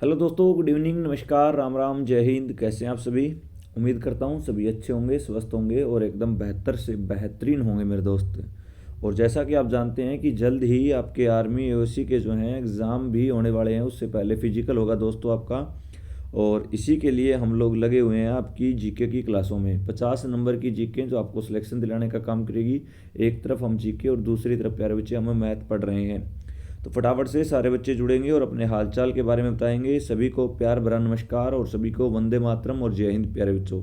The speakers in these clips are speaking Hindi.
हेलो दोस्तों, गुड इवनिंग, नमस्कार, राम राम, जय हिंद। कैसे हैं आप सभी? उम्मीद करता हूँ सभी अच्छे होंगे, स्वस्थ होंगे और एकदम बेहतर से बेहतरीन होंगे मेरे दोस्त। और जैसा कि आप जानते हैं कि जल्द ही आपके आर्मी एओसी के जो हैं एग्ज़ाम भी होने वाले हैं। उससे पहले फिजिकल होगा दोस्तों आपका। और इसी के लिए हम लोग लगे हुए हैं आपकी जीके की क्लासों में। 50 नंबर की जीके जो आपको सिलेक्शन दिलाने का काम करेगी। एक तरफ हम जीके और दूसरी तरफ प्यारे बच्चे हम मैथ पढ़ रहे हैं। तो फटाफट से सारे बच्चे जुड़ेंगे और अपने हालचाल के बारे में बताएंगे। सभी को प्यार भरा नमस्कार और सभी को वंदे मातरम और जय हिंद प्यारे बच्चों।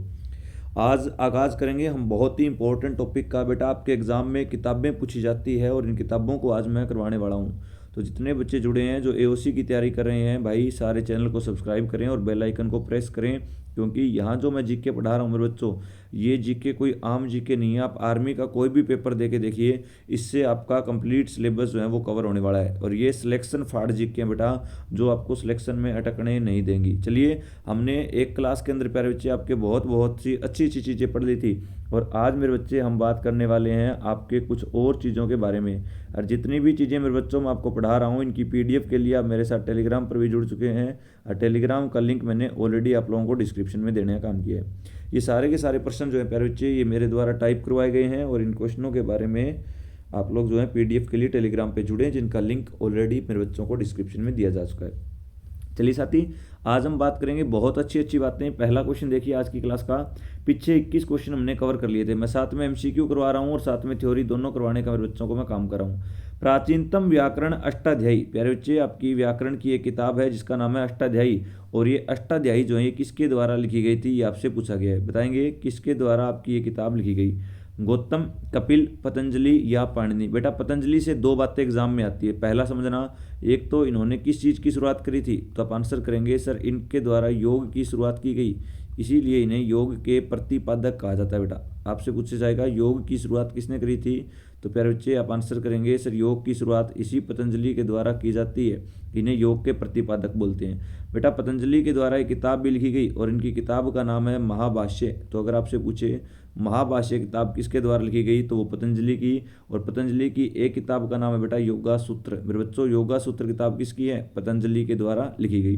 आज आगाज़ करेंगे हम बहुत ही इंपॉर्टेंट टॉपिक का। बेटा, आपके एग्ज़ाम में किताबें पूछी जाती है और इन किताबों को आज मैं करवाने वाला हूँ। तो जितने बच्चे जुड़े हैं जो एओसी की तैयारी कर रहे हैं भाई, सारे चैनल को सब्सक्राइब करें और बेल आइकन को प्रेस करें। क्योंकि यहाँ जो मैं जीके पढ़ा रहा हूँ मेरे बच्चों, ये जीके कोई आम जीके नहीं है। आप आर्मी का कोई भी पेपर दे के देखिए, इससे आपका कंप्लीट सिलेबस जो है वो कवर होने वाला है। और ये सिलेक्शन फाड़ जीके हैं बेटा, जो आपको सिलेक्शन में अटकने नहीं देंगी। चलिए, हमने एक क्लास के अंदर प्यारे बच्चे आपके बहुत बहुत सी अच्छी अच्छी चीज़ें पढ़ ली थी। और आज मेरे बच्चे हम बात करने वाले हैं आपके कुछ और चीज़ों के बारे में। और जितनी भी चीज़ें मेरे बच्चों मैं आपको पढ़ा रहा हूँ, इनकी पीडीएफ के लिए आप मेरे साथ टेलीग्राम पर भी जुड़ चुके हैं। और टेलीग्राम का लिंक मैंने ऑलरेडी आप लोगों को डिस्क्रिप्शन में देने का काम किया है। ये सारे के सारे प्रश्न जो है प्यारे बच्चे, ये मेरे द्वारा टाइप करवाए गए हैं। और इन क्वेश्चनों के बारे में आप लोग जो है पीडीएफ के लिए टेलीग्राम पे जुड़े, जिनका लिंक ऑलरेडी मेरे बच्चों को डिस्क्रिप्शन में दिया जा चुका है। चलिए साथी, आज हम बात करेंगे बहुत अच्छी अच्छी बातें। पहला क्वेश्चन देखिए आज की क्लास का। पीछे 21 क्वेश्चन हमने कवर कर लिए थे। मैं साथ में एमसीक्यू करवा रहा हूँ और साथ में थ्योरी दोनों करवाने का मेरे बच्चों को मैं काम कर रहा हूँ। प्राचीनतम व्याकरण अष्टाध्यायी, प्यारे बच्चे आपकी व्याकरण की एक किताब है जिसका नाम है अष्टाध्यायी। और ये अष्टाध्यायी जो है ये किसके द्वारा लिखी गई थी, ये आपसे पूछा गया है। बताएंगे किसके द्वारा आपकी ये किताब लिखी गई? गौतम, कपिल, पतंजलि या पाणिनि? बेटा, पतंजलि से दो बातें एग्जाम में आती है। पहला समझना, एक तो इन्होंने किस चीज़ की शुरुआत करी थी, तो आप आंसर करेंगे सर इनके द्वारा योग की शुरुआत की गई, इसीलिए इन्हें योग के प्रतिपादक कहा जाता है। बेटा, आपसे पूछा जाएगा योग की शुरुआत किसने करी थी, तो प्यारे बच्चे आप आंसर करेंगे सर योग की शुरुआत इसी पतंजलि के द्वारा की जाती है, इन्हें योग के प्रतिपादक बोलते हैं। बेटा, पतंजलि के द्वारा एक किताब भी लिखी गई और इनकी किताब का नाम है महाभाष्य। तो अगर आपसे पूछे महाभाष्य किताब किसके द्वारा लिखी गई, तो वो पतंजलि की। और पतंजलि की एक किताब का नाम है बेटा योगा सूत्र। मेरे बच्चों, योगा सूत्र किताब किसकी है? पतंजलि के द्वारा लिखी गई।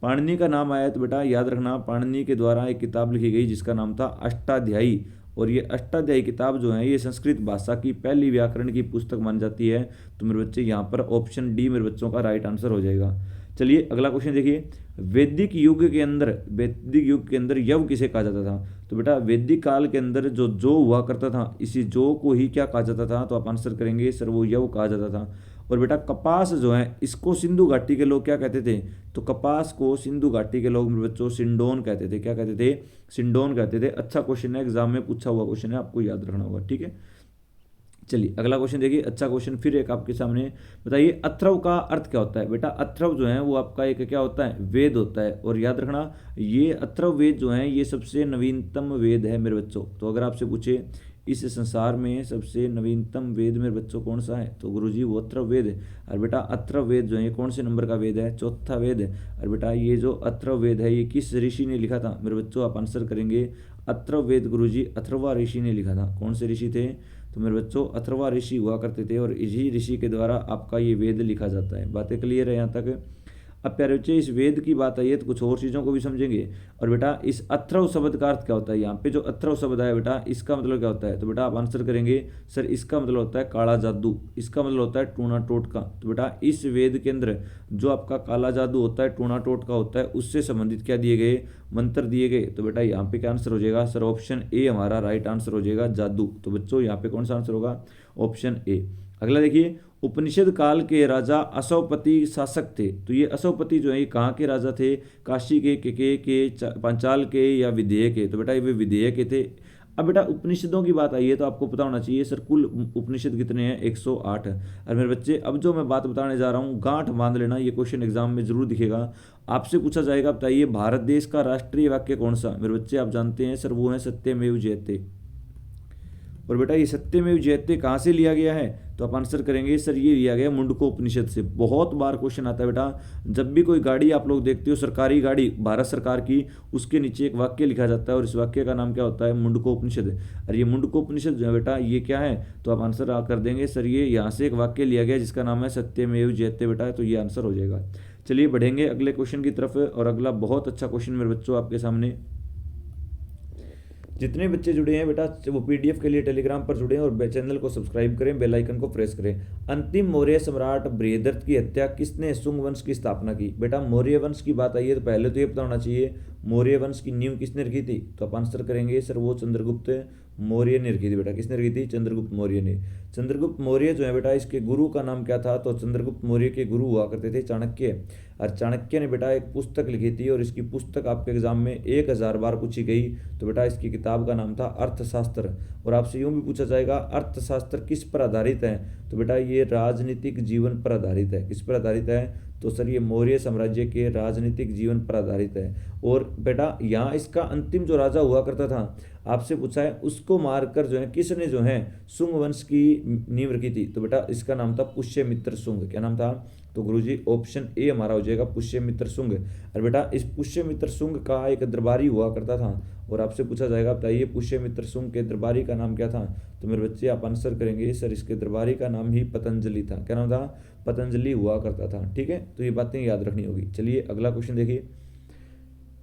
पाणिनि का नाम आया तो बेटा याद रखना, पाणिनि के द्वारा एक किताब लिखी गई जिसका नाम था अष्टाध्यायी। और ये अष्टाध्यायी किताब जो है ये संस्कृत भाषा की पहली व्याकरण की पुस्तक मानी जाती है। तो मेरे बच्चे यहाँ पर ऑप्शन डी मेरे बच्चों का राइट आंसर हो जाएगा। चलिए अगला क्वेश्चन देखिए। वैदिक युग के अंदर यव किसे कहा जाता था? तो बेटा, वैदिक काल के अंदर जो हुआ करता था, इसी जो को ही क्या कहा जाता था, तो आप आंसर करेंगे सर वो यव कहा जाता था। और बेटा, कपास जो है इसको सिंधु घाटी के लोग क्या कहते थे? तो कपास को सिंधु घाटी के लोग मेरे बच्चों सिंडोन कहते थे। क्या कहते थे? सिंडोन कहते थे। अच्छा क्वेश्चन है, एग्जाम में पूछा हुआ क्वेश्चन है, आपको याद रखना होगा। ठीक है, चलिए अगला क्वेश्चन देखिए। अच्छा क्वेश्चन फिर एक आपके सामने। बताइए अथर्व का अर्थ क्या होता है? बेटा, अथर्व जो है वो आपका एक क्या होता है? वेद होता है। और याद रखना, ये अथर्व वेद जो है ये सबसे नवीनतम वेद है मेरे बच्चों। तो अगर आपसे पूछे इस संसार में सबसे नवीनतम वेद मेरे बच्चों कौन सा है, तो गुरुजी वो अथर्व वेद है। और बेटा, अथर्व वेद जो है ये कौन से नंबर का वेद है? चौथा वेद है। और बेटा, ये जो अथर्व वेद है ये किस ऋषि ने लिखा था? मेरे बच्चों आप आंसर करेंगे अथर्व वेद गुरुजी अथर्वा ऋषि ने लिखा था। कौन से ऋषि थे? तो मेरे बच्चों अथर्वा ऋषि हुआ करते थे और इसी ऋषि के द्वारा आपका ये वेद लिखा जाता है। बातें क्लियर है यहाँ तक? अब प्यारे बच्चे, इस वेद की बात आई है तो कुछ और चीज़ों को भी समझेंगे। और बेटा, इस अथर्व शब्द का अर्थ क्या होता है? यहाँ पे जो अथर्व शब्द है बेटा, इसका मतलब क्या होता है? तो बेटा आप आंसर करेंगे सर इसका मतलब होता है काला जादू, इसका मतलब होता है टूना टोटका। तो बेटा, इस वेद के अंदर जो आपका काला जादू होता है, टूना टोटका होता है, उससे संबंधित क्या दिए गए? मंत्र दिए गए। तो बेटा यहाँ पे क्या आंसर हो जाएगा? सर ऑप्शन ए हमारा राइट आंसर हो जाएगा, जादू। तो बच्चों यहाँ पे कौन सा आंसर होगा? Option A. अगला देखिए, उपनिषद काल के राजा अशोपति शासक थे। तो ये अशोपति जो है ये कहाँ के राजा थे? काशी के पांचाल के या विदेह के? तो बेटा ये विदेह के थे। अब बेटा, उपनिषदों की बात आई है तो आपको पता होना चाहिए सर कुल उपनिषद कितने हैं? 108। और मेरे बच्चे, अब जो मैं बात बताने जा रहा हूँ गांठ बांध लेना, ये क्वेश्चन एग्जाम में जरूर दिखेगा। आपसे पूछा जाएगा बताइए भारत देश का राष्ट्रीय वाक्य कौन सा? मेरे बच्चे आप जानते हैं सर वो है सत्यमेव जयते। और बेटा, ये सत्यमेव जयते कहाँ से लिया गया है? तो आप आंसर करेंगे सर ये लिया गया मुंडकोपनिषद से। बहुत बार क्वेश्चन आता है बेटा, जब भी कोई गाड़ी आप लोग देखते हो सरकारी गाड़ी भारत सरकार की, उसके नीचे एक वाक्य लिखा जाता है और इस वाक्य का नाम क्या होता है? मुंडकोपनिषद। और ये मुंडकोपनिषद जो है बेटा ये क्या है? तो आप आंसर कर देंगे सर ये यहाँ से एक वाक्य लिया गया जिसका नाम है सत्यमेव जयते। बेटा तो ये आंसर हो जाएगा। चलिए बढ़ेंगे अगले क्वेश्चन की तरफ, और अगला बहुत अच्छा क्वेश्चन मेरे बच्चों आपके सामने। जितने बच्चे जुड़े हैं बेटा वो पीडीएफ के लिए टेलीग्राम पर जुड़े हैं और चैनल को सब्सक्राइब करें, बेल आइकन को प्रेस करें। अंतिम मौर्य सम्राट बृहद्रथ की हत्या किसने शुंग वंश की स्थापना की? बेटा मौर्य वंश की बात आई है तो पहले तो ये पता होना चाहिए मौर्य वंश की नींव किसने रखी थी, तो आप आंसर करेंगे सर वो चंद्रगुप्त मौर्य ने रखी थी। बेटा किसने रखी थी? चंद्रगुप्त मौर्य ने। चंद्रगुप्त मौर्य जो है बेटा इसके गुरु का नाम क्या था? तो चंद्रगुप्त मौर्य के गुरु हुआ करते थे चाणक्य। और चाणक्य ने बेटा एक पुस्तक लिखी थी, और इसकी पुस्तक आपके एग्जाम में 1000 बार पूछी गई। तो बेटा इसकी किताब का नाम था अर्थशास्त्र। और आपसे यूं भी पूछा जाएगा अर्थशास्त्र किस पर आधारित है? तो बेटा ये राजनीतिक जीवन पर आधारित है। किस पर आधारित है? तो सर ये मौर्य साम्राज्य के राजनीतिक जीवन पर आधारित है। और बेटा यहाँ इसका अंतिम जो राजा हुआ करता था, आपसे पूछा है उसको मारकर जो है किसने जो है शुंग वंश की नींव रखी थी? तो बेटा इसका नाम था पुष्यमित्र शुंग। क्या नाम था? तो गुरुजी ऑप्शन ए हमारा हो जाएगा पुष्यमित्र शुंग। और बेटा इस पुष्यमित्र शुंग का एक दरबारी हुआ करता था, और आपसे पूछा जाएगा बताइए पुष्यमित्र शुंग के दरबारी का नाम क्या था? तो मेरे बच्चे आप आंसर करेंगे सर इसके दरबारी का नाम ही पतंजलि था। क्या नाम था? पतंजलि हुआ करता था। ठीक है, तो ये बातें याद रखनी होगी। चलिए अगला क्वेश्चन देखिए,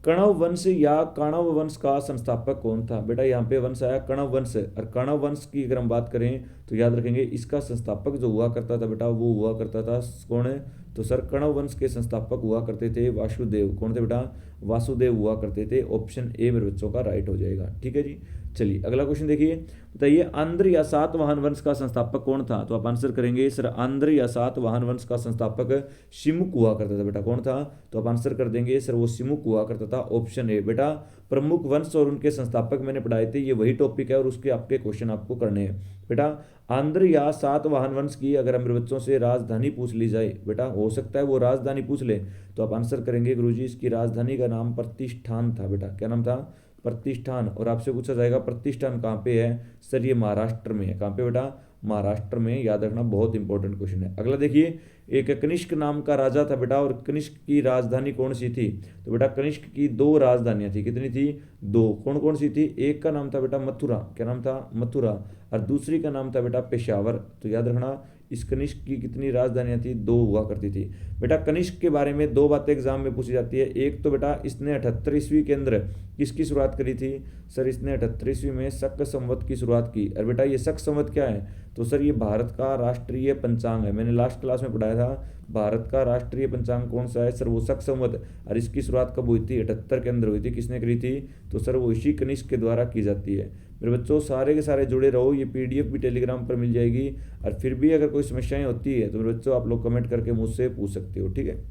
कणव वंश या कणव वंश का संस्थापक कौन था? बेटा यहाँ पे वंश आया कणव वंश, और कणव वंश की अगर हम बात करें तो याद रखेंगे इसका संस्थापक जो हुआ करता था बेटा वो हुआ करता था कौन है? तो सर कणव वंश के संस्थापक हुआ करते थे वासुदेव। कौन थे बेटा? वासुदेव हुआ करते थे। ऑप्शन ए मेरे बच्चों का राइट हो जाएगा। ठीक है जी। चलिए अगला क्वेश्चन देखिए, बताइए आंध्र या सातवाहन वंश का संस्थापक कौन था? तो आप आंसर करेंगे सर आंध्र या सातवाहन वंश का संस्थापक शिमुक हुआ करता था। बेटा कौन था? तो आप आंसर कर देंगे सर वो शिमुक हुआ करता था। Option A. बेटा प्रमुख वंश और उनके संस्थापक मैंने पढ़ाए थे, ये वही टॉपिक है और उसके आपके क्वेश्चन आपको करने हैं। बेटा आंध्र या सातवाहन वंश की अगर मेरे बच्चों से राजधानी पूछ ली जाए, बेटा हो सकता है वो राजधानी पूछ ले, तो आप आंसर करेंगे गुरुजी इसकी राजधानी का नाम प्रतिष्ठान था। बेटा क्या नाम था? प्रतिष्ठान। और आपसे पूछा जाएगा प्रतिष्ठान कहाँ पे है? सर ये महाराष्ट्र में है। कहाँ पे बेटा? महाराष्ट्र में। याद रखना बहुत इंपॉर्टेंट क्वेश्चन है। अगला देखिए, एक कनिष्क नाम का राजा था बेटा, और कनिष्क की राजधानी कौन सी थी? तो बेटा कनिष्क की 2 राजधानियां थी। कितनी थी? 2। कौन कौन सी थी? एक का नाम था बेटा मथुरा। क्या नाम था? मथुरा। और दूसरी का नाम था बेटा पेशावर। तो याद रखना इस कनिष्क की कितनी राजधानियां थी? 2 हुआ करती थी। बेटा कनिष्क के बारे में 2 बातें एग्जाम में पूछी जाती है। एक तो बेटा इसने 78 ईस्वी के अंदर किसकी शुरुआत करी थी? सर इसने 78 ईस्वी में शक संवत की शुरुआत की। और बेटा ये शक संवत क्या है? तो सर ये भारत का राष्ट्रीय पंचांग है। मैंने लास्ट क्लास में पढ़ाया था भारत का राष्ट्रीय पंचांग कौन सा है? सर वो शक संवत। और इसकी शुरुआत कब हुई थी? 78 के अंदर हुई थी। किसने करी थी? तो सर वो इसी कनिष्क के द्वारा की जाती है। मेरे बच्चों सारे के सारे जुड़े रहो, ये पीडीएफ भी टेलीग्राम पर मिल जाएगी। और फिर भी अगर कोई समस्याएं होती है तो मेरे बच्चों आप लोग कमेंट करके मुझसे पूछ सकते हो। ठीक है,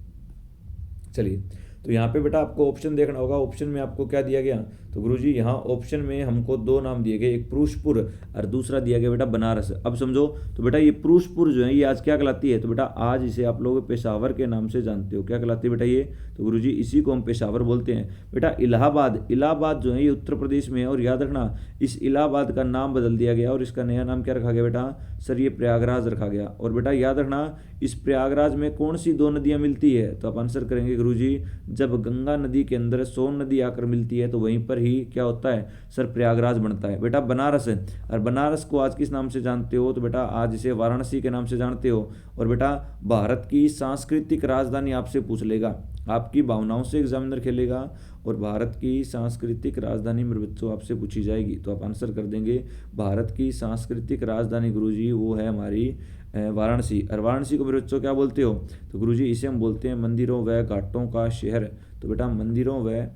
चलिए तो यहाँ पे बेटा आपको ऑप्शन देखना होगा। ऑप्शन में आपको क्या दिया गया? तो गुरुजी यहाँ ऑप्शन में हमको 2 नाम दिए गए, एक पुरुषपुर और दूसरा दिया गया बेटा बनारस। अब समझो तो बेटा ये पुरुषपुर जो है ये आज क्या कहलाती है? तो बेटा आज इसे आप लोग पेशावर के नाम से जानते हो। क्या कहलाती है बेटा ये? तो गुरुजी इसी को हम पेशावर बोलते हैं। बेटा इलाहाबाद, इलाहाबाद जो है ये उत्तर प्रदेश में है, और याद रखना इस इलाहाबाद का नाम बदल दिया गया और इसका नया नाम क्या रखा गया बेटा? सर ये प्रयागराज रखा गया। और बेटा याद रखना इस प्रयागराज में कौन सी 2 नदियां मिलती है? तो आप आंसर करेंगे गुरुजी जब गंगा नदी के अंदर सोन नदी आकर मिलती है तो वहीं पर ही क्या होता है? सर प्रयागराज बनता है। बेटा बनारस है, और बनारस को आज किस नाम से जानते हो? तो बेटा आज इसे वाराणसी के नाम से जानते हो। और बेटा भारत की सांस्कृतिक राजधानी आपसे पूछ लेगा, आपकी भावनाओं से एग्जामिनर खेलेगा, और भारत की सांस्कृतिक राजधानी मेरे बच्चों आपसे पूछी जाएगी तो आप आंसर कर देंगे भारत की सांस्कृतिक राजधानी गुरुजी वो है हमारी वाराणसी। और वाराणसी को मेरे बच्चों क्या बोलते हो? तो गुरुजी इसे हम बोलते हैं मंदिरों व घाटों का शहर। तो बेटा मंदिरों व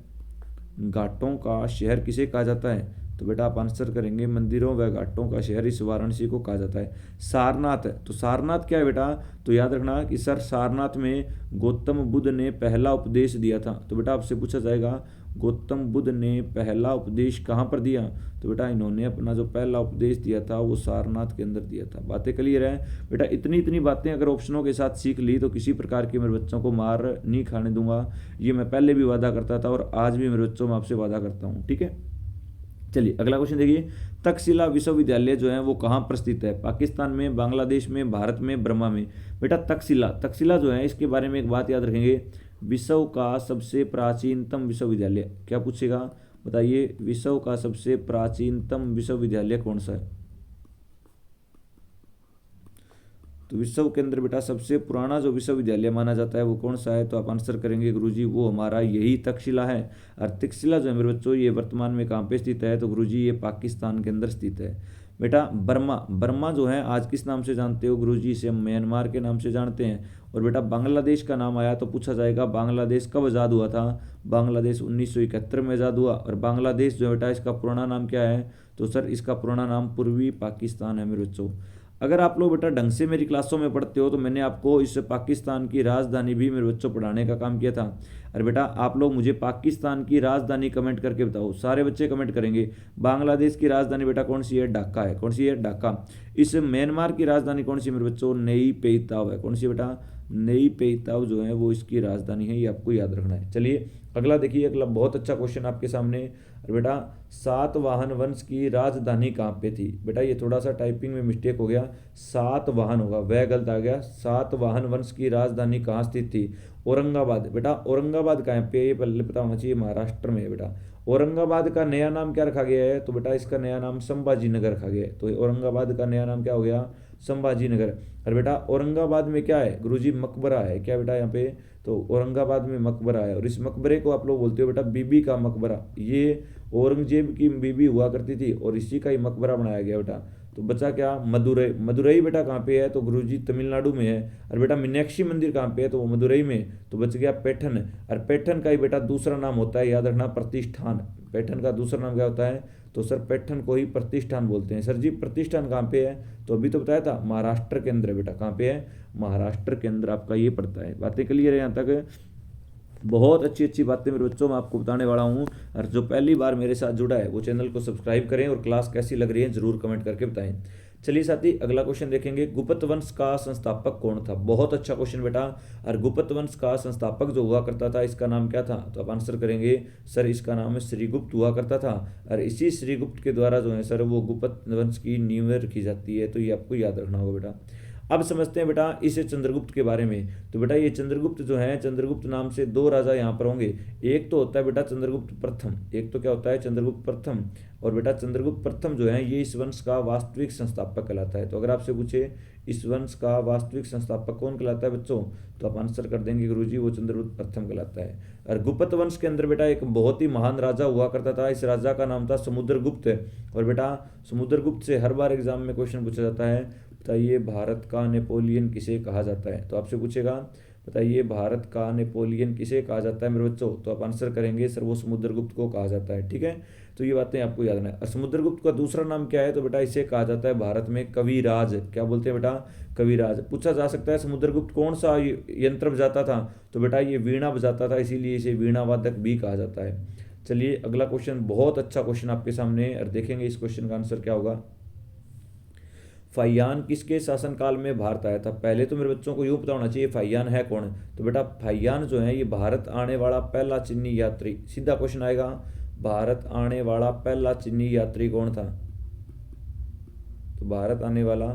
घाटों का शहर किसे कहा जाता है? तो बेटा आप आंसर करेंगे मंदिरों व घाटों का शहर इस वाराणसी को कहा जाता है। सारनाथ, तो सारनाथ क्या है बेटा? तो याद रखना कि सर सारनाथ में गौतम बुद्ध ने पहला उपदेश दिया था। तो बेटा आपसे पूछा जाएगा गौतम बुद्ध ने पहला उपदेश कहाँ पर दिया? तो बेटा इन्होंने अपना जो पहला उपदेश दिया था वो सारनाथ के अंदर दिया था। बातें क्लियर है बेटा? इतनी बातें अगर ऑप्शनों के साथ सीख ली तो किसी प्रकार की मेरे बच्चों को मार नहीं खाने दूंगा। ये मैं पहले भी वादा करता था और आज भी मेरे बच्चों में आपसे वादा करता हूँ। ठीक है, चलिए अगला क्वेश्चन देखिए, तक्षशिला विश्वविद्यालय जो है वो कहाँ पर स्थित है? पाकिस्तान में, बांग्लादेश में, भारत में, ब्रह्मा में? बेटा तक्षशिला जो है इसके बारे में एक बात याद रखेंगे, विश्व का सबसे प्राचीनतम विश्वविद्यालय। क्या पूछेगा? बताइए विश्व का सबसे प्राचीनतम विश्वविद्यालय कौन सा है? तो विश्व के अंदर बेटा सबसे पुराना जो विश्वविद्यालय माना जाता है वो कौन सा है, तो आप आंसर करेंगे गुरुजी वो हमारा यही तक्षशिला है। और तक्षशिला जो है मेरे बच्चों ये वर्तमान में कहाँ पे स्थित है, तो गुरुजी ये पाकिस्तान के अंदर स्थित है। बेटा बर्मा, बर्मा जो है आज किस नाम से जानते हो, गुरुजी इसे हम म्यांमार के नाम से जानते हैं। और बेटा बांग्लादेश का नाम आया तो पूछा जाएगा बांग्लादेश कब आज़ाद हुआ था, बांग्लादेश 1971 में आज़ाद हुआ। और बांग्लादेश जो है बेटा इसका पुराना नाम क्या है, तो सर इसका पुराना नाम पूर्वी पाकिस्तान है मेरे बच्चों। अगर आप लोग बेटा ढंग से मेरी क्लासों में पढ़ते हो तो मैंने आपको इस पाकिस्तान की राजधानी भी मेरे बच्चों पढ़ाने का काम किया था। अरे बेटा आप लोग मुझे पाकिस्तान की राजधानी कमेंट करके बताओ, सारे बच्चे कमेंट करेंगे। बांग्लादेश की राजधानी बेटा कौन सी है, ढाका है। कौन सी है, ढाका। इस म्यांमार की राजधानी कौन सी है मेरे बच्चों, नई पेईताव है। कौन सी बेटा, नई पेईताव जो है वो इसकी राजधानी है, ये आपको याद रखना है। चलिए अगला देखिए, अगला बहुत अच्छा क्वेश्चन आपके सामने। और बेटा सातवाहन वंश की राजधानी कहाँ पे थी, बेटा ये थोड़ा सा टाइपिंग में मिस्टेक हो गया, सातवाहन होगा, वह गलत आ गया। सातवाहन वंश की राजधानी कहाँ स्थित थी, औरंगाबाद। बेटा औरंगाबाद कहाँ पे, ये पहले पता होना चाहिए, महाराष्ट्र में है बेटा। औरंगाबाद का नया नाम क्या रखा गया है, तो बेटा इसका नया नाम संभाजी नगर रखा गया है। तो औरंगाबाद का नया नाम क्या हो गया, संभाजी नगर। और बेटा औरंगाबाद में क्या है गुरुजी, मकबरा है। क्या बेटा यहाँ पे, तो औरंगाबाद में मकबरा है। और इस मकबरे को आप लोग बोलते हो बेटा बीबी का मकबरा। ये औरंगजेब की बीबी हुआ करती थी और इसी का ही मकबरा बनाया गया बेटा। तो बचा क्या, मदुरई। मदुरई बेटा कहाँ पे है, तो गुरुजी तमिलनाडु में है। और बेटा मीनाक्षी मंदिर कहाँ पे है, तो वो मदुरई में। तो बच गया पैठन। और पैठन का ही बेटा दूसरा नाम होता है, याद रखना, प्रतिष्ठान। पैठन का दूसरा नाम क्या होता है, तो सर पैठन को ही प्रतिष्ठान बोलते हैं। सर जी प्रतिष्ठान कहाँ पे है, तो अभी तो बताया था महाराष्ट्र के अंदर है बेटा। कहाँ पे है, महाराष्ट्र के अंदर आपका ये पड़ता है। बातें क्लियर है यहाँ तक, बहुत अच्छी अच्छी बातें मेरे बच्चों मैं आपको बताने वाला हूँ। और जो पहली बार मेरे साथ जुड़ा है वो चैनल को सब्सक्राइब करें और क्लास कैसी लग रही है जरूर कमेंट करके बताएं। चलिए साथी अगला क्वेश्चन देखेंगे, गुप्त वंश का संस्थापक कौन था। बहुत अच्छा क्वेश्चन बेटा। और गुप्त वंश का संस्थापक जो हुआ करता था इसका नाम क्या था, तो आप आंसर करेंगे सर इसका नाम है श्रीगुप्त हुआ करता था। और इसी श्रीगुप्त के द्वारा जो है सर वो गुप्त वंश की नींव रखी जाती है, तो ये आपको याद रखना होगा बेटा। अब समझते हैं बेटा इस चंद्रगुप्त के बारे में। तो बेटा ये चंद्रगुप्त जो है, चंद्रगुप्त नाम से दो राजा यहाँ पर होंगे। एक तो होता है बेटा चंद्रगुप्त प्रथम, एक तो क्या होता है चंद्रगुप्त प्रथम। और बेटा चंद्रगुप्त प्रथम जो है ये इस वंश का वास्तविक संस्थापक कहलाता है। तो अगर आपसे पूछे इस वंश का वास्तविक संस्थापक कौन कहलाता है बच्चों, तो आप आंसर कर देंगे गुरुजी वो चंद्रगुप्त प्रथम कहलाता है। और गुप्त वंश के अंदर बेटा एक बहुत ही महान राजा हुआ करता था, इस राजा का नाम था समुद्रगुप्त। और बेटा समुद्रगुप्त से हर बार एग्जाम में क्वेश्चन पूछा जाता है, बताइए भारत का नेपोलियन किसे कहा जाता है। तो आपसे पूछेगा बताइए भारत का नेपोलियन किसे कहा जाता है मेरे बच्चों, तो आप आंसर करेंगे सर वो समुद्रगुप्त को कहा जाता है। ठीक है, तो ये बातें आपको याद रखना है। और समुद्रगुप्त का दूसरा नाम क्या है, तो बेटा इसे कहा जाता है भारत में कविराज। क्या बोलते हैं बेटा, कविराज। पूछा जा सकता है समुद्रगुप्त कौन सा यंत्र बजाता था, तो बेटा ये वीणा बजाता था, इसीलिए इसे वीणावादक भी कहा जाता है। चलिए अगला क्वेश्चन, बहुत अच्छा क्वेश्चन आपके सामने, और देखेंगे इस क्वेश्चन का आंसर क्या होगा। फाहियान किसके शासनकाल में भारत आया था। पहले तो मेरे बच्चों को यूँ पता होना चाहिए फाहियान है कौन। तो बेटा फाहियान जो है ये भारत आने वाला पहला चीनी यात्री, सीधा क्वेश्चन आएगा, भारत आने वाला पहला चीनी यात्री कौन था। तो भारत आने वाला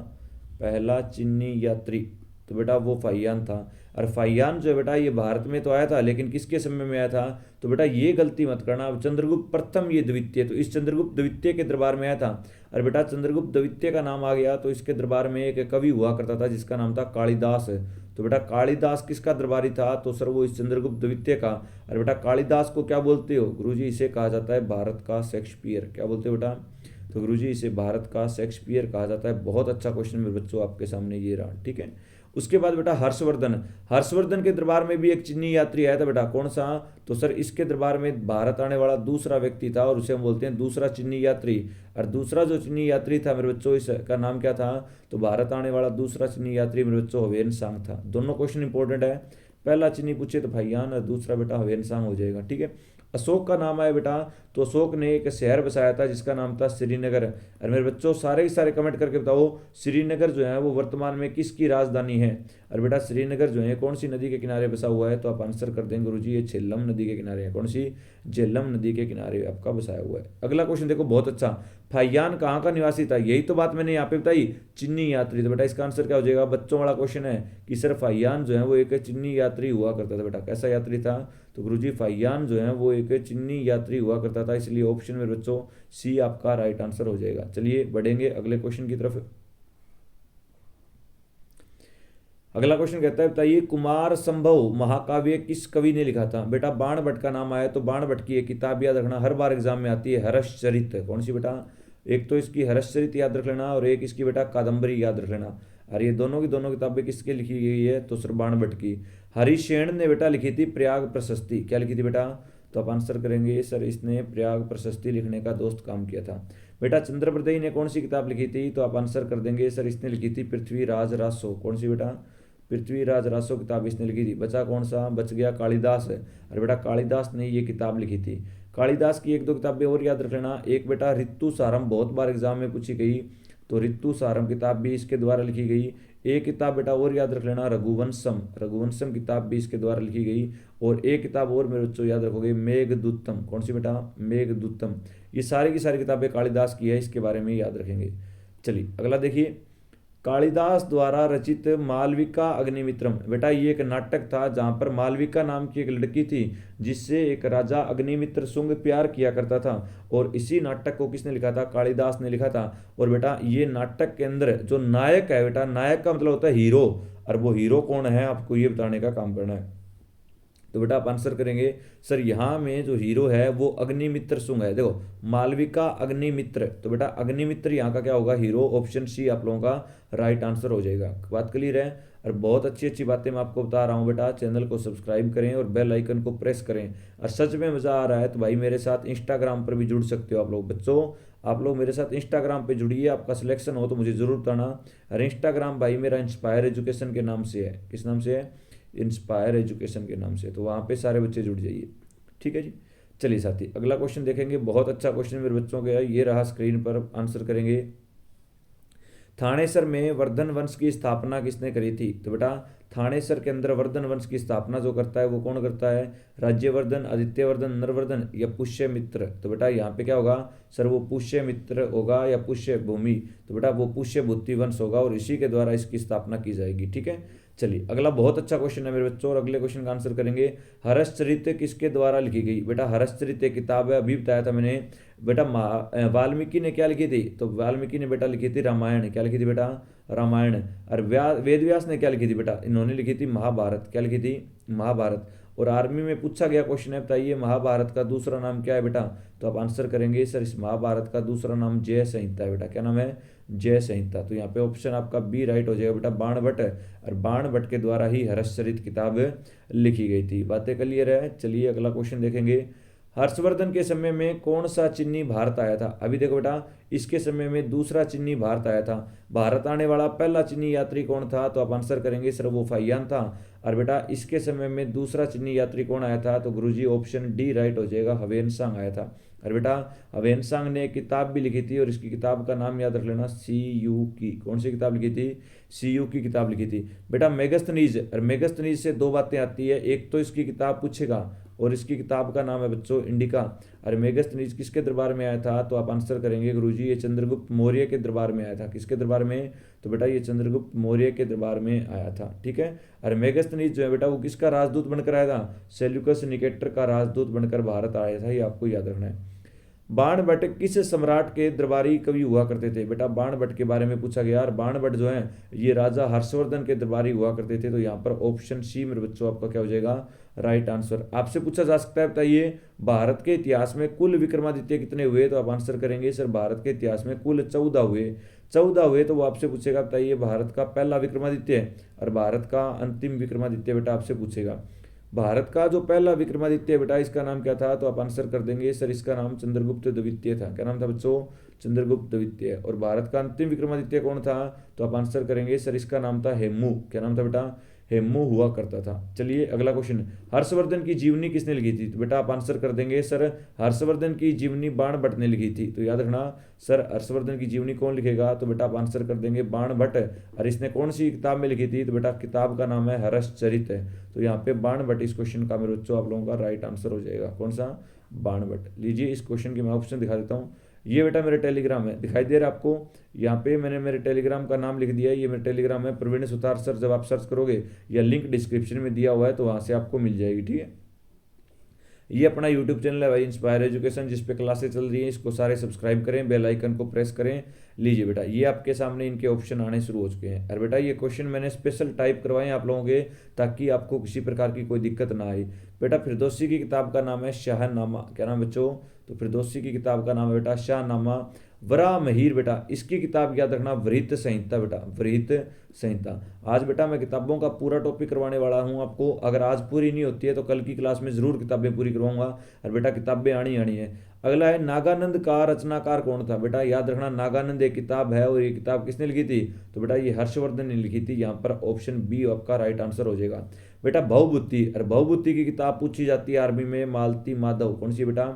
पहला चीनी यात्री, तो बेटा वो फाहियान था। और फाहियान जो है बेटा ये भारत में तो आया था लेकिन किसके समय में आया था, तो बेटा ये गलती मत करना, अब चंद्रगुप्त प्रथम ये द्वितीय, तो इस चंद्रगुप्त द्वितीय के दरबार में आया था। और बेटा चंद्रगुप्त द्वितीय का नाम आ गया तो इसके दरबार में एक कवि हुआ करता था जिसका नाम था कालिदास। तो बेटा कालिदास किसका दरबारी था, तो सर वो इस चंद्रगुप्त द्वितीय का। और बेटा कालिदास को क्या बोलते हो गुरुजी, इसे कहा जाता है भारत का शेक्सपियर। क्या बोलते हो बेटा, तो गुरुजी इसे भारत का शेक्सपियर कहा जाता है। बहुत अच्छा क्वेश्चन मेरे बच्चों आपके सामने ये रहा। ठीक है, उसके बाद बेटा हर्षवर्धन, हर्षवर्धन के दरबार में भी एक चीनी यात्री आया था बेटा, कौन सा, तो सर इसके दरबार में भारत आने वाला दूसरा व्यक्ति था और उसे हम बोलते हैं दूसरा चीनी यात्री। और दूसरा जो चीनी यात्री था मेरे बच्चों इसका नाम क्या था, तो भारत आने वाला दूसरा चीनी यात्री मेरे बच्चों ह्वेनसांग था। दोनों क्वेश्चन इंपॉर्टेंट है, पहला चीनी पूछे तो फाहियान और दूसरा बेटा ह्वेनसांग हो जाएगा। ठीक है, अशोक का नाम आया बेटा, तो अशोक ने एक शहर बसाया था जिसका नाम था श्रीनगर। और मेरे बच्चों सारे के सारे कमेंट करके बताओ श्रीनगर जो है वो वर्तमान में किसकी राजधानी है। और बेटा श्रीनगर जो है कौन सी नदी के किनारे बसा हुआ है, तो आप आंसर कर देंगे गुरुजी ये झेलम नदी के किनारे है। कौन सी, झेलम नदी के किनारे आपका बसाया हुआ है। अगला क्वेश्चन देखो बहुत अच्छा, फाहियान कहाँ का निवासी था, यही तो बात मैंने यहाँ पे बताई, चीनी यात्री। तो बेटा इसका आंसर क्या हो जाएगा, बच्चों वाला क्वेश्चन है कि सर फाहियान जो है वो एक चीनी यात्री हुआ करता था बेटा। कैसा यात्री था, तो गुरुजी फाहियान जो है वो एक चीनी यात्री हुआ करता था, इसलिए ऑप्शन में बच्चों सी आपका राइट आंसर हो जाएगा। चलिए बढ़ेंगे अगले क्वेश्चन की तरफ। अगला क्वेश्चन कहता है बताइए कुमार संभव महाकाव्य किस कवि ने लिखा था। बेटा बाण भट्ट का नाम आया तो बाण भट्ट की एक किताब याद रखना, हर बार एग्जाम में आती है, हर्षचरित। कौन सी बेटा, एक तो इसकी हर्षचरित याद रख लेना और एक इसकी बेटा कादम्बरी याद रख लेना। और ये दोनों की दोनों किताबें किसके लिखी गई है, तो सर बाण भट्ट की। हरिशेन ने बेटा लिखी थी प्रयाग प्रशस्ति, क्या लिखी थी बेटा, तो आप आंसर करेंगे सर इसने प्रयाग प्रशस्ति लिखने का दोस्त काम किया था। बेटा चंद्रप्रदयी ने कौन सी किताब लिखी थी, तो आप आंसर कर देंगे सर इसने लिखी थी पृथ्वीराज रासो। कौन सी बेटा, पृथ्वीराज रासो किताब इसने लिखी थी। बचा कौन सा, बच गया कालिदास है। अरे बेटा कालिदास ने ये किताब लिखी थी। कालिदास की एक दो किताबें और याद रख लेना, एक बेटा ऋतु सारम बहुत बार एग्जाम में पूछी गई, तो ऋतु सारम किताब भी इसके द्वारा लिखी गई। एक किताब बेटा और याद रख लेना रघुवंशम, रघुवंशम किताब भी इसके द्वारा लिखी गई। और एक किताब और मेरे बच्चों याद रखोगे मेघदूतम। कौन सी बेटा, मेघदूतम। ये सारी की सारी किताबें कालिदास की है, इसके बारे में याद रखेंगे। चलिए अगला देखिए, कालिदास द्वारा रचित मालविका अग्निमित्रम। बेटा ये एक नाटक था जहां पर मालविका नाम की एक लड़की थी जिससे एक राजा अग्निमित्र शुंग प्यार किया करता था, और इसी नाटक को किसने लिखा था, कालिदास ने लिखा था। और बेटा ये नाटक के अंदर जो नायक है, बेटा नायक का मतलब होता है हीरो, और वो हीरो कौन है आपको ये बताने का काम करना है। तो बेटा आप आंसर करेंगे सर यहाँ में जो हीरो है वो अग्निमित्र शुंग है। देखो मालविका अग्निमित्र, तो बेटा अग्निमित्र यहाँ का क्या होगा, हीरो। ऑप्शन सी आप लोगों का राइट आंसर हो जाएगा। बात क्लियर है। और बहुत अच्छी अच्छी बातें मैं आपको बता रहा हूँ बेटा, चैनल को सब्सक्राइब करें और बेल आइकन को प्रेस करें। और सच में मज़ा आ रहा है तो भाई मेरे साथ इंस्टाग्राम पर भी जुड़ सकते हो आप लोग। बच्चों आप लोग मेरे साथ इंस्टाग्राम पे जुड़िए, आपका सिलेक्शन हो तो मुझे ज़रूर बताना। और इंस्टाग्राम भाई मेरा इंस्पायर एजुकेशन के नाम से है। किस नाम से है, इंस्पायर एजुकेशन के नाम से। तो वहाँ पे सारे बच्चे जुड़ जाइए, ठीक है जी। चलिए साथी अगला क्वेश्चन देखेंगे, बहुत अच्छा क्वेश्चन मेरे बच्चों के है, ये रहा स्क्रीन पर, आंसर करेंगे। थानेसर में वर्धन वंश की स्थापना किसने करी थी। तो बेटा थानेसर के अंदर वर्धन वंश की स्थापना जो करता है वो कौन करता है, राज्यवर्धन, आदित्यवर्धन, नरवर्धन या पुष्यमित्र। तो बेटा यहाँ पे क्या होगा सर, वो पुष्यमित्र होगा या पुष्य भूमि। तो बेटा वो पुष्य भूति वंश होगा और इसी के द्वारा इसकी स्थापना की जाएगी, ठीक है। चलिए अगला बहुत अच्छा क्वेश्चन है मेरे बच्चों, और अगले क्वेश्चन का आंसर करेंगे। हर्षचरित किसके द्वारा लिखी गई। बेटा हर्षचरित एक किताब है, अभी बताया था मैंने। बेटा वाल्मीकि ने क्या लिखी थी, तो वाल्मीकि ने बेटा लिखी थी रामायण। क्या लिखी थी बेटा, रामायण। और वेद व्यास ने क्या लिखी थी बेटा, इन्होंने लिखी थी महाभारत। क्या लिखी थी, महाभारत। और आर्मी में पूछा गया क्वेश्चन है, बताइए महाभारत का दूसरा नाम क्या है बेटा। तो आप आंसर करेंगे सर इस महाभारत का दूसरा नाम जय संहिता है बेटा। क्या नाम है, जय संहिता। तो यहाँ पे ऑप्शन आपका बी राइट हो जाएगा बेटा, बाण भट्ट। और बाण भट्ट के द्वारा ही हर्षचरित किताब लिखी गई थी। बातें क्लियर है। चलिए अगला क्वेश्चन देखेंगे, हर्षवर्धन के समय में कौन सा चिन्नी भारत आया था। अभी देखो बेटा इसके समय में दूसरा चिन्नी भारत आया था। भारत आने वाला पहला चिन्नी यात्री कौन था, तो आप आंसर करेंगे सर वो फाहियान था। और बेटा इसके समय में दूसरा चिन्नी यात्री कौन आया था, तो गुरुजी ऑप्शन डी राइट हो जाएगा, हवेनसांग आया था। और बेटा हवेनसांग ने एक किताब भी लिखी थी और इसकी किताब का नाम याद रख लेना, सी यू की। कौन सी किताब लिखी थी, सी यू की किताब लिखी थी। बेटा मेगस्थनीज, और मेगस्थनीज से दो बातें आती है, एक तो इसकी किताब पूछेगा और इसकी किताब का नाम है बच्चों इंडिका। और मेगस्थनीज किसके दरबार में आया था, तो आप आंसर करेंगे गुरुजी ये चंद्रगुप्त मौर्य के दरबार में आया था। किसके दरबार में, तो बेटा ये चंद्रगुप्त मौर्य के दरबार में आया था, ठीक है। और मेगस्थनीज जो है बेटा वो किसका राजदूत बनकर आया था, सेल्यूकस निकेटर का राजदूत बनकर भारत आया था, ये आपको याद रखना है। बाण भट्ट किस सम्राट के दरबारी कवि हुआ करते थे। बेटा बाण भट्ट के बारे में पूछा गया, और बाण भट्ट जो है ये राजा हर्षवर्धन के दरबारी हुआ करते थे। तो यहाँ पर ऑप्शन सी मेरे बच्चों आपका क्या हो जाएगा, राइट आंसर। आपसे पूछा जा सकता है बताइए भारत के इतिहास में कुल विक्रमादित्य कितने हुए, तो आप आंसर करेंगे सर भारत के इतिहास में कुल 14 हुए। 14 हुए तो वो आपसे पूछेगा बताइए भारत का पहला विक्रमादित्य और भारत का अंतिम विक्रमादित्य बेटा आपसे पूछेगा। भारत का जो पहला विक्रमादित्य बेटा इसका नाम क्या था, तो आप आंसर कर देंगे सर इसका नाम चंद्रगुप्त द्वितीय था। क्या नाम था बच्चों, चंद्रगुप्त द्वितीय। और भारत का अंतिम विक्रमादित्य कौन था, तो आप आंसर करेंगे सर इसका नाम था हेमू। क्या नाम था बेटा, हेमू हुआ करता था। चलिए अगला क्वेश्चन, हर्षवर्धन की जीवनी किसने लिखी थी, तो बेटा आप आंसर कर देंगे सर हर्षवर्धन की जीवनी बाण भट्ट ने लिखी थी। तो याद रखना सर हर्षवर्धन की जीवनी कौन लिखेगा, तो बेटा आप आंसर कर देंगे बाण भट्ट। और इसने कौन सी किताब में लिखी थी, तो बेटा किताब का नाम है हर्षचरित है। तो यहाँ पे बाण भट्ट इस क्वेश्चन का मेरे बच्चों आप लोगों का राइट आंसर हो जाएगा। कौन सा, बाण भट्ट। लीजिए इस क्वेश्चन की मैं ऑप्शन दिखा देता हूँ। ये बेटा मेरे टेलीग्राम है, दिखाई दे रहा है आपको, यहाँ पे मैंने मेरे टेलीग्राम का नाम लिख दिया है। ये मेरे टेलीग्राम है प्रवीण सुतार सर, जब आप सर्च करोगे या लिंक डिस्क्रिप्शन में दिया हुआ है तो वहाँ से आपको मिल जाएगी, ठीक है। ये अपना यूट्यूब चैनल है भाई इंस्पायर एजुकेशन, जिस पे क्लासेस चल रही हैं, इसको सारे सब्सक्राइब करें, बेल आइकन को प्रेस करें। लीजिए बेटा, ये आपके सामने इनके ऑप्शन आने शुरू हो चुके हैं। और बेटा ये क्वेश्चन मैंने स्पेशल टाइप करवाए हैं आप लोगों के, ताकि आपको किसी प्रकार की कोई दिक्कत ना आए। बेटा फिरदौसी की किताब का नाम है शाहनामा, क्या नाम बच्चों? तो फिरदौसी की किताब का नाम है बेटा शाहनामा। वरा महीर बेटा, इसकी किताब याद रखना वृहत संहिता बेटा, वृहत संहिता। आज बेटा मैं किताबों का पूरा टॉपिक करवाने वाला हूँ आपको। अगर आज पूरी नहीं होती है तो कल की क्लास में जरूर किताबें पूरी करवाऊंगा। और बेटा किताबें आनी आनी है। अगला है नागानंद का रचनाकार कौन था? बेटा याद रखना नागानंद एक किताब है, और ये किताब किसने लिखी थी? तो बेटा ये हर्षवर्धन ने लिखी थी। यहाँ पर ऑप्शन बी आपका राइट आंसर हो जाएगा। बेटा भवभूति, और भवभूति की किताब पूछी जाती है आर्मी में, मालती माधव। कौन सी बेटा?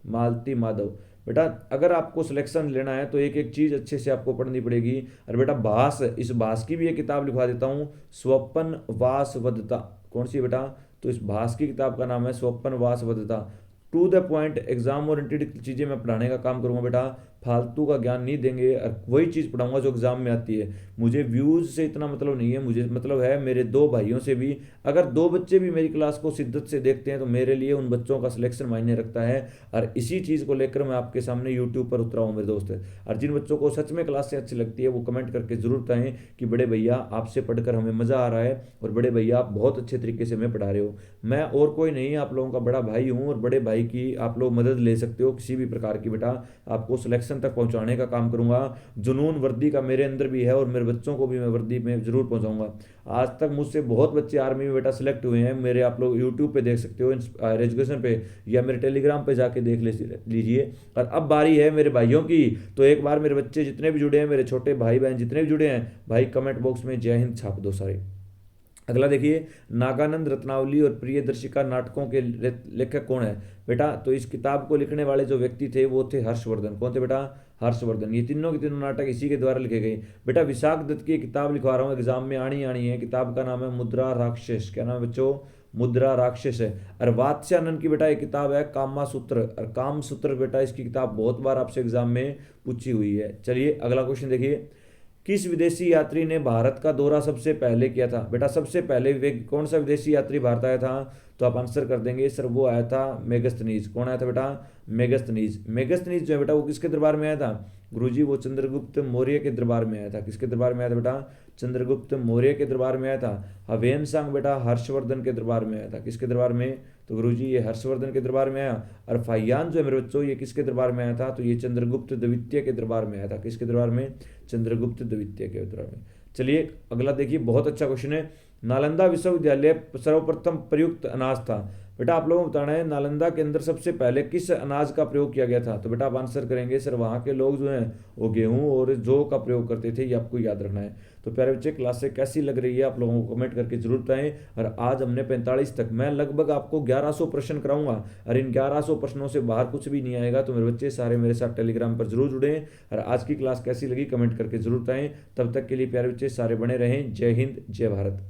मालती माधव। बेटा अगर आपको सिलेक्शन लेना है तो एक एक चीज अच्छे से आपको पढ़नी पड़ेगी। और बेटा भास, इस भास की भी एक किताब लिखवा देता हूँ, स्वपन वासवदता। कौन सी बेटा? तो इस भास की किताब का नाम है Swapna Vasavadatta. To the point exam oriented चीजें मैं पढ़ाने का काम करूंगा बेटा, फालतू का ज्ञान नहीं देंगे, और वही चीज़ पढ़ाऊंगा जो एग्जाम में आती है। मुझे व्यूज़ से इतना मतलब नहीं है, मुझे मतलब है मेरे दो भाइयों से भी। अगर दो बच्चे भी मेरी क्लास को शिद्दत से देखते हैं तो मेरे लिए उन बच्चों का सिलेक्शन मायने रखता है। और इसी चीज़ को लेकर मैं आपके सामने यूट्यूब पर उतरा हूँ मेरे दोस्त। और जिन बच्चों को सच में क्लास से अच्छी लगती है वो कमेंट करके जरूर बताएं कि बड़े भैया आपसे पढ़कर हमें मज़ा आ रहा है, और बड़े भैया आप बहुत अच्छे तरीके से हमें पढ़ा रहे हो। मैं और कोई नहीं, आप लोगों का बड़ा भाई हूँ, और बड़े भाई की आप लोग मदद ले सकते हो किसी भी प्रकार की। बेटा आपको सिलेक्शन तक पहुँचाने का काम करूंगा। जुनून वर्दी का मेरे अंदर भी है, और मेरे बच्चों को भी मैं वर्दी में जरूर पहुंचाऊंगा। आज तक मुझसे बहुत बच्चे आर्मी में बेटा सिलेक्ट हुए हैं। मेरे आप लोग यूट्यूब पे देख सकते हो, इंस्पायर एजुकेशन पे, या मेरे टेलीग्राम पे जाके देख लीजिए। और अब बारी है मेरे भाइयों की। तो एक बार मेरे बच्चे जितने भी जुड़े हैं, मेरे छोटे भाई बहन जितने भी जुड़े हैं भाई, कमेंट बॉक्स में जय हिंद छाप दो सारे। अगला देखिए, नागानंद रत्नावली और प्रियदर्शिका नाटकों के लेखक कौन है? बेटा तो इस किताब को लिखने वाले जो व्यक्ति थे वो थे हर्षवर्धन। कौन थे बेटा? हर्षवर्धन। ये तीनों के तीनों नाटक इसी के द्वारा लिखे गए। बेटा विशाख दत्त की किताब लिखवा रहा हूँ, एग्जाम में आनी आनी है। किताब का नाम है मुद्रा राक्षस। क्या नाम है बच्चों? मुद्रा राक्षस है। और वात्स्यानंद की बेटा एक किताब है कामा सूत्र, और काम सूत्र बेटा इसकी किताब बहुत बार आपसे एग्जाम में पूछी हुई है। चलिए अगला क्वेश्चन देखिए, किस विदेशी यात्री ने भारत का दौरा सबसे पहले किया था? बेटा सबसे पहले वे कौन सा विदेशी यात्री भारत आया था? तो आप आंसर कर देंगे सर, वो आया था मेगस्थनीज। कौन आया था बेटा? मेगस्थनीज। मेगस्थनीज जो है बेटा वो किसके दरबार में आया था? गुरुजी वो चंद्रगुप्त मौर्य के दरबार में आया था। किसके दरबार में आया था बेटा? चंद्रगुप्त मौर्य के दरबार में आया था। हवेन सांग बेटा हर्षवर्धन के दरबार में आया था। किसके दरबार में? तो गुरुजी ये हर्षवर्धन के दरबार में आया। और फाइयान जो है मेरे बच्चों ये किसके दरबार में आया था? तो ये चंद्रगुप्त द्वितीय के दरबार में आया था। किसके दरबार में? चंद्रगुप्त द्वितीय के दरबार में। चलिए अगला देखिए, बहुत अच्छा क्वेश्चन है। नालंदा विश्वविद्यालय सर्वप्रथम प्रयुक्त अनाज था। बेटा आप लोगों को बताना है नालंदा के अंदर सबसे पहले किस अनाज का प्रयोग किया गया था? तो बेटा आप आंसर करेंगे सर वहाँ के लोग जो हैं वो गेहूं और जौ का प्रयोग करते थे, ये आपको याद रखना है। तो प्यारे बच्चे क्लास से कैसी लग रही है आप लोगों को कमेंट करके जरूर बताएं। और आज हमने 45 तक, मैं लगभग आपको 1100 प्रश्न कराऊंगा, और इन 1100 प्रश्नों से बाहर कुछ भी नहीं आएगा। तो मेरे बच्चे सारे मेरे साथ टेलीग्राम पर जरूर जुड़ें, और आज की क्लास कैसी लगी कमेंट करके जरूर बताएं। तब तक के लिए प्यारे बच्चे सारे बने रहें। जय हिंद, जय भारत।